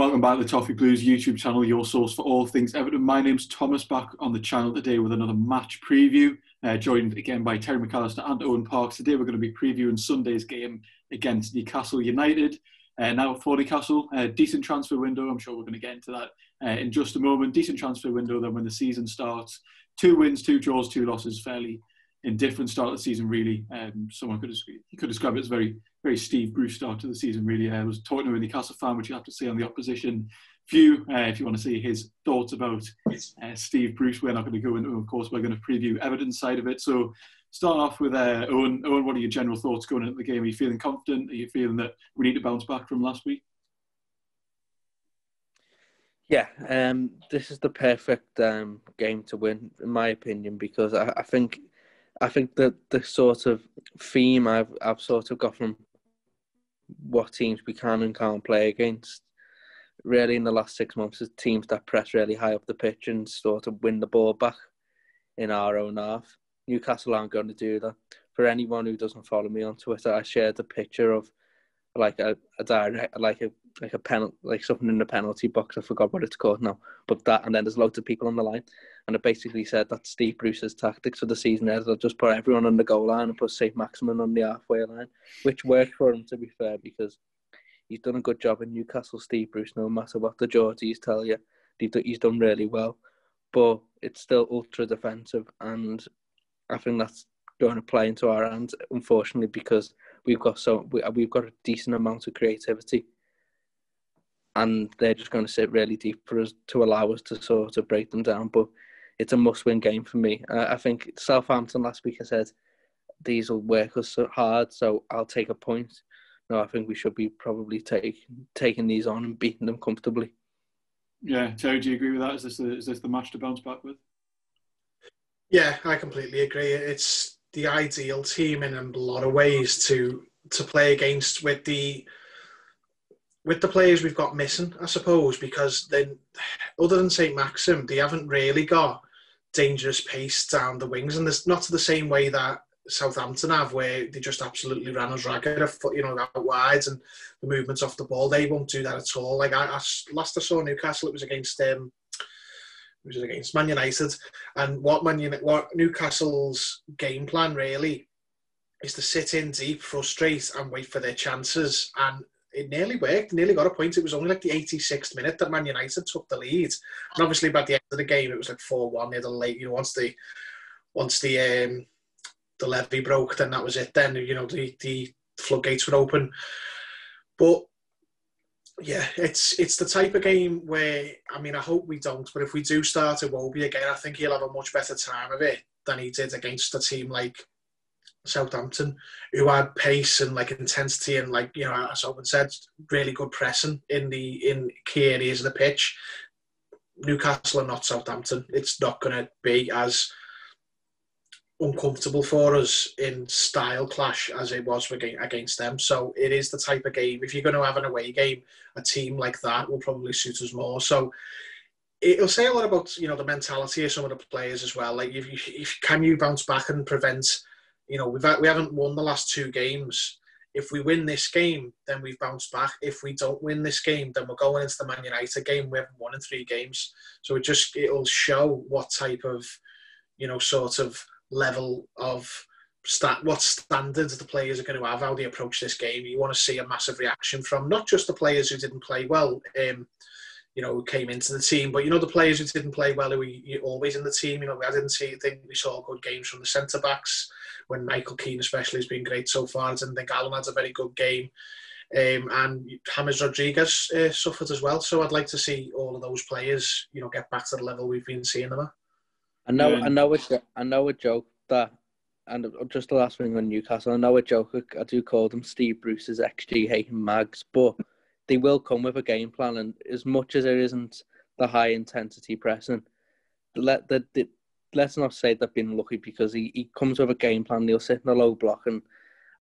welcome back to the Toffee Blues YouTube channel, your source for all things Everton. My name's Thomas, back on the channel today with another match preview, joined again by Terry McAllister and Owen Parks. Today we're going to be previewing Sunday's game against Newcastle United. Now for Newcastle, decent transfer window. I'm sure we're going to get into that in just a moment. Decent transfer window then when the season starts. 2 wins, 2 draws, 2 losses. Fairly indifferent start of the season, really. Someone could describe it as very, very Steve Bruce start to the season, really. I was talking to a Newcastle fan, which you have to say on the opposition view. If you want to see his thoughts about Steve Bruce, we're not going to go into, of course, we're going to preview Everton's side of it. So starting off with Owen. Owen, what are your general thoughts going into the game? Are you feeling confident? Are you feeling that we need to bounce back from last week? Yeah, this is the perfect game to win, in my opinion, because I think that the sort of theme I've sort of got from what teams we can and can't play against really in the last 6 months is teams that press really high up the pitch and sort of win the ball back in our own half. Newcastle aren't going to do that. For anyone who doesn't follow me on Twitter, I shared a picture of like a penalty, like something in the penalty box. I forgot what it's called now, but that, and then there's loads of people on the line, and it basically said that Steve Bruce's tactics for the season is they'll just put everyone on the goal line and put Saint Maximin on the halfway line, which worked for him, to be fair, because he's done a good job in Newcastle. Steve Bruce, no matter what the Geordies tell you, he's done really well, but it's still ultra defensive, and I think that's going to play into our hands, unfortunately, because we've got a decent amount of creativity, and they're just going to sit really deep for us to allow us to sort of break them down. But it's a must-win game for me. I think Southampton last week, I said these will work us so hard, so I'll take a point. No, I think we should be probably taking these on and beating them comfortably. Yeah, Terry, do you agree with that? Is this the match to bounce back with? Yeah, I completely agree. It's the ideal team in a lot of ways to play against with the players we've got missing, I suppose, because then, other than St. Maxim, they haven't really got dangerous pace down the wings, and there's not to the same way that Southampton have, where they just absolutely ran us ragged, out wide, and the movements off the ball. They won't do that at all. Like last I saw Newcastle, it was against Man United, and what Newcastle's game plan really is to sit in deep, frustrate, and wait for their chances. And it nearly worked. Nearly got a point. It was only like the 86th minute that Man United took the lead, and obviously by the end of the game it was like 4-1. They had a late. Once the levy broke, then that was it. Then the floodgates were open. But yeah, it's the type of game where, I hope we don't, but if we do start Iwobi again, I think he'll have a much better time of it than he did against a team like Southampton, who had pace and like intensity and, like, as Owen said, really good pressing in key areas of the pitch. Newcastle are not Southampton. It's not going to be as uncomfortable for us in style clash as it was against them. So it is the type of game, if you're going to have an away game, a team like that will probably suit us more. So it'll say a lot about the mentality of some of the players as well. Like, if can you bounce back and prevent, we haven't won the last 2 games. If we win this game, then we've bounced back. If we don't win this game, then we're going into the Man United game. We haven't won in 3 games. So it'll show what type of, sort of level of what standards the players are going to have, how they approach this game. You want to see a massive reaction from not just the players who didn't play well, who came into the team, but the players who didn't play well, who are always in the team. I think we saw good games from the centre backs, when Michael Keane especially has been great so far. I didn't think Alan had a very good game, and James Rodriguez suffered as well. So I'd like to see all of those players, get back to the level we've been seeing them at. I know a joke that, and just the last thing on Newcastle, I know a joke, I do call them Steve Bruce's XG hating mags, but they will come with a game plan, and as much as there isn't the high intensity pressing, let's not say they've been lucky, because he comes with a game plan. He'll sit in the low block, and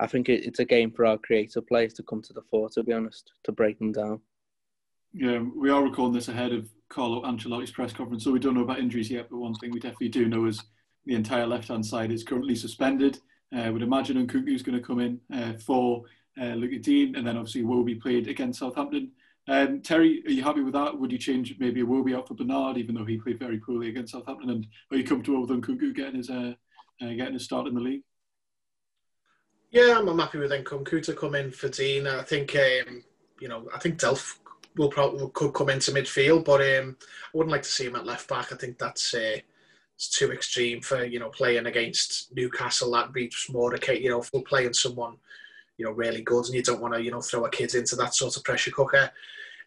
I think it's a game for our creative players to come to the fore, to be honest, to break them down. Yeah, we are recording this ahead of Carlo Ancelotti's press conference, so we don't know about injuries yet, but one thing we definitely do know is the entire left-hand side is currently suspended. I would imagine Nkunku's going to come in for Luka Dean, and then obviously Iwobi played against Southampton Terry, are you happy with that? Would you change maybe Iwobi out for Bernard, even though he played very poorly against Southampton? And are you comfortable with Nkunku getting his start in the league? Yeah, I'm happy with Nkunku to come in for Dean. I think, I think Delph could come into midfield, but I wouldn't like to see him at left back. I think that's it's too extreme for playing against Newcastle. That'd be just more if we're playing someone really good, and you don't want to throw a kid into that sort of pressure cooker.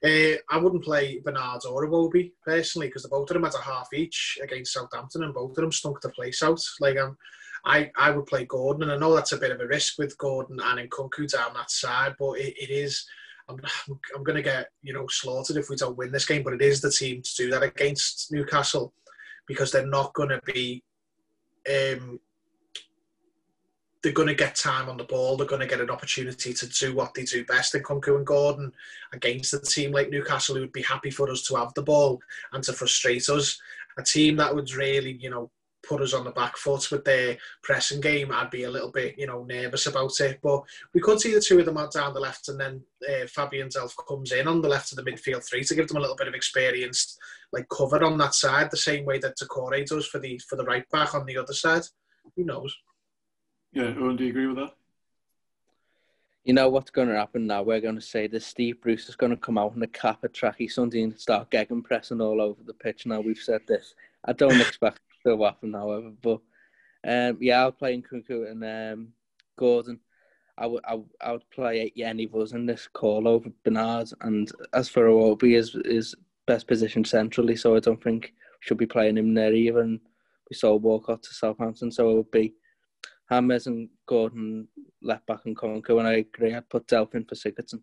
I wouldn't play Bernard or Iwobi personally, because the both of them had a half each against Southampton, and both of them stunk the place out. I would play Gordon, and I know that's a bit of a risk with Gordon and Nkunku down that side, but it is. I'm going to get slaughtered if we don't win this game, but it is the team to do that against Newcastle, because they're not going to be. They're going to get time on the ball. They're going to get an opportunity to do what they do best. And Nkunku and Gordon against a team like Newcastle, who would be happy for us to have the ball and to frustrate us. A team that would really, put us on the back foot with their pressing game, I'd be a little bit, nervous about it. But we could see the two of them out down the left, and then Fabian Delph comes in on the left of the midfield three to give them a little bit of experience, covered on that side, the same way that Takore does for the right back on the other side. Who knows? Yeah, Owen, do you agree with that? You know what's going to happen now? We're going to say that Steve Bruce is going to come out in a cap, a trackie, something, and start gegenpressing all over the pitch. Now we've said this. I don't expect it to happen, however. But I'll play Nkunku and Gordon. I would play any of us in this call over Bernard. And as for Iwobi, is best positioned centrally, so I don't think we should be playing him there either. And we saw Walcott to Southampton, so it would be Hammers and Gordon left back and Nkunku, and I agree. I'd put Delph in for Sigurdsson.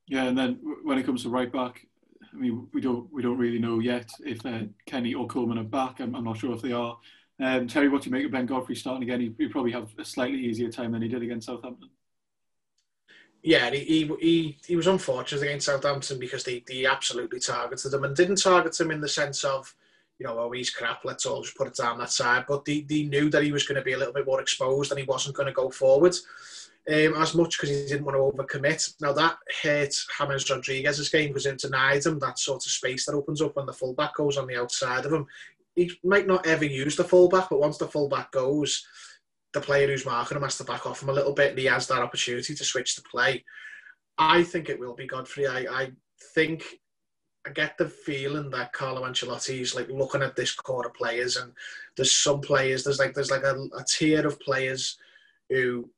Yeah, and then when it comes to right back, I mean, we don't really know yet if Kenny or Coleman are back. I'm not sure if they are. Terry, what do you make of Ben Godfrey starting again? He probably have a slightly easier time than he did against Southampton. Yeah, he was unfortunate against Southampton because they absolutely targeted him, and didn't target him in the sense of, he's crap, let's all just put it down that side. But they knew that he was going to be a little bit more exposed and he wasn't going to go forward as much because he didn't want to overcommit. Now, that hurt James Rodriguez's game because it denied him that sort of space that opens up when the fullback goes on the outside of him. He might not ever use the fullback, but once the fullback goes, the player who's marking him has to back off him a little bit, and he has that opportunity to switch the play. I think it will be Godfrey. I get the feeling that Carlo Ancelotti is looking at this core of players, and there's some players, there's a tier of players who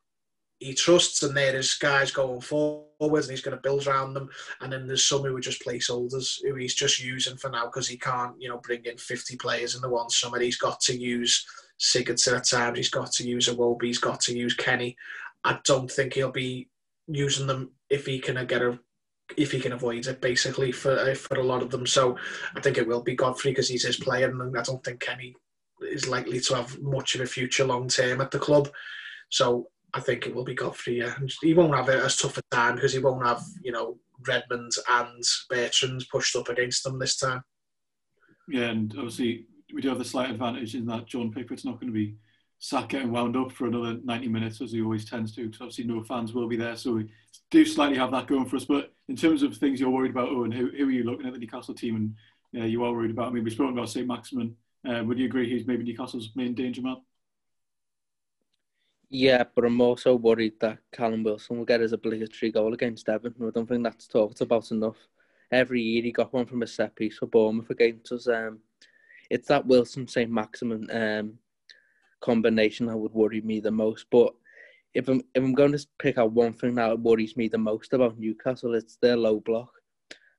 he trusts, and there is guys going forward, and he's going to build around them. And then there's some who are just placeholders, who he's just using for now because he can't, bring in 50 players in the one summer. He's got to use Sigurdsson at times. He's got to use Iwobi. He's got to use Kenny. I don't think he'll be using them if he can avoid it, basically, for a lot of them. So I think it will be Godfrey because he's his player, and I don't think Kenny is likely to have much of a future long term at the club. So I think it will be Godfrey, yeah. And he won't have as tough a time because he won't have, Redmond and Bertrand pushed up against them this time. Yeah, and obviously we do have the slight advantage in that John Pickford's not going to be sat getting wound up for another 90 minutes as he always tends to, because obviously no fans will be there, so we do slightly have that going for us. But in terms of things you're worried about, Owen, who are you looking at the Newcastle team and you are worried about? I mean, we've spoken about St. Maximin. Would you agree he's maybe Newcastle's main danger man? Yeah, but I'm also worried that Callum Wilson will get his obligatory goal against Everton. I don't think that's talked about enough. Every year he got one from a set piece for Bournemouth against us. It's that Wilson-St. Maximin combination that would worry me the most. But if I'm going to pick out one thing that worries me the most about Newcastle, it's their low block.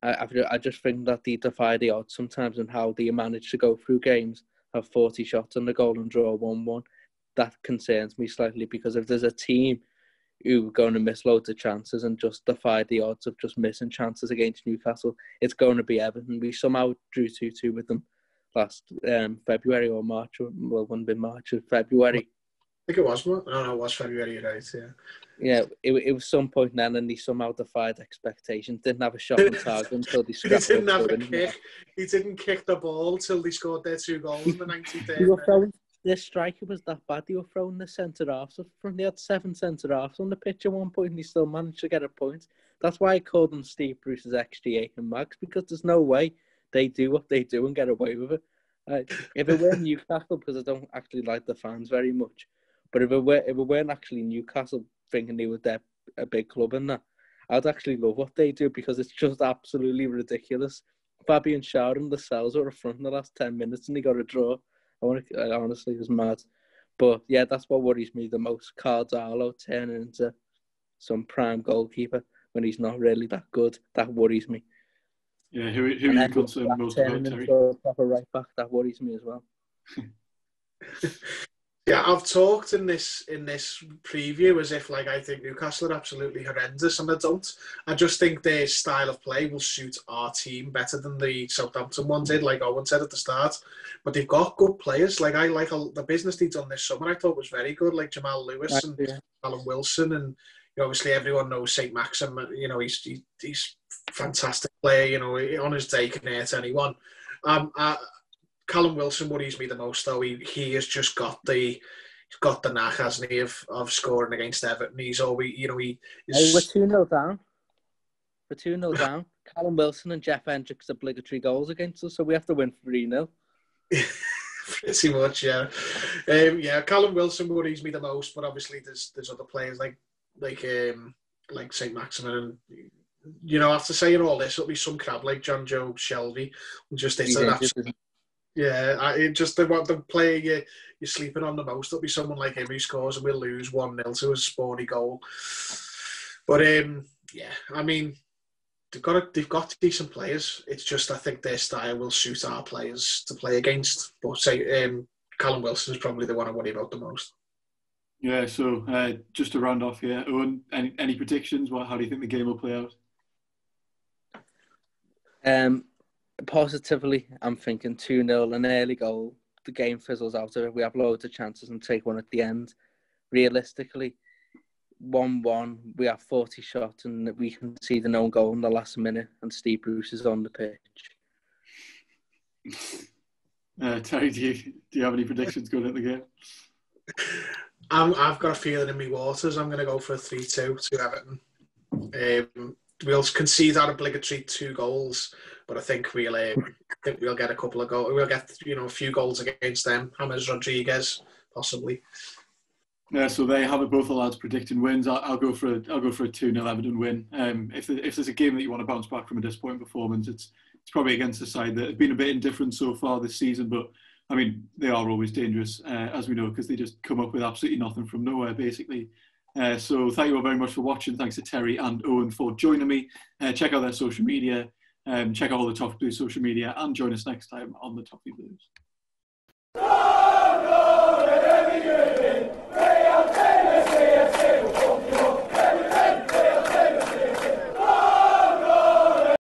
I just think that they defy the odds sometimes in how they manage to go through games, have 40 shots on the goal and draw 1-1. That concerns me slightly, because if there's a team who are going to miss loads of chances and just defy the odds of just missing chances against Newcastle, it's going to be Everton. We somehow drew 2-2 with them last February or March, well, it wouldn't have been March or February. I think it was, no, it was February, you're right, yeah. Yeah, it was some point then, and he somehow defied expectations. Didn't have a shot on target until they scrapped. He didn't have a kick. He didn't kick the ball till they scored their 2 goals in the 90th. this striker was that bad. They were throwing the centre-halves from. They had 7 centre-halves on the pitch at one point, and he still managed to get a point. That's why I called them Steve Bruce's XG8 and Max, because there's no way they do what they do and get away with it. If it were Newcastle, because I don't actually like the fans very much, but if it weren't actually Newcastle thinking they were a big club in that, I'd actually love what they do, because it's just absolutely ridiculous. Fabian Schär and the Cells were front in the last 10 minutes and he got a draw. Honestly, it was mad. But yeah, that's what worries me the most. Cardalo turning into some prime goalkeeper when he's not really that good. That worries me. Yeah, who are you concerned most about, Terry? Into a proper right back, that worries me as well. Yeah, I've talked in this preview as if I think Newcastle are absolutely horrendous, and I don't. I just think their style of play will suit our team better than the Southampton one did, like Owen said at the start. But they've got good players. I like the business they've done this summer. I thought was very good, like Jamal Lewis and Callum Wilson, and obviously everyone knows St. Maxim. He's a fantastic player. On his day can hurt anyone. Callum Wilson worries me the most, though. He has just got the knack, hasn't he, of scoring against Everton. He's always, we're 2-0 down. We're 2-0 down. Callum Wilson and Jeff Hendricks obligatory goals against us, so we have to win 3-0. Pretty much, yeah. Yeah, Callum Wilson worries me the most, but obviously there's other players like St. Maximin, and after saying all this, it'll be some crab like John Joe Shelby. Just it's an absolute. Yeah, the player you're sleeping on the most. There'll be someone like him who scores and we'll lose 1-0 to a sporty goal. But yeah, I mean, they've got decent players. It's just I think their style will suit our players to play against. But Callum Wilson is probably the one I worry about the most. Yeah. So just to round off here, Owen, any predictions? How do you think the game will play out? Positively, I'm thinking 2-0, an early goal. The game fizzles out of it. We have loads of chances and take one at the end. Realistically, 1-1. We have 40 shots and we can see the known goal in the last minute and Steve Bruce is on the pitch. Terry, do you have any predictions going into the game? I've got a feeling in me waters. I'm going to go for a 3-2 to Everton. We'll concede our obligatory 2 goals, but I think we'll get a couple of goals. We'll get a few goals against them. James Rodriguez, possibly. Yeah, so they have it. Both the lads predicting wins. I'll go for a 2-0 Everton win. If there's a game that you want to bounce back from a disappointing performance, it's probably against a side that have been a bit indifferent so far this season. But I mean, they are always dangerous, as we know, because they just come up with absolutely nothing from nowhere, basically. So thank you all very much for watching. Thanks to Terry and Owen for joining me. Check out their social media. Check out all the Toffee Blues social media and join us next time on the Toffee Blues.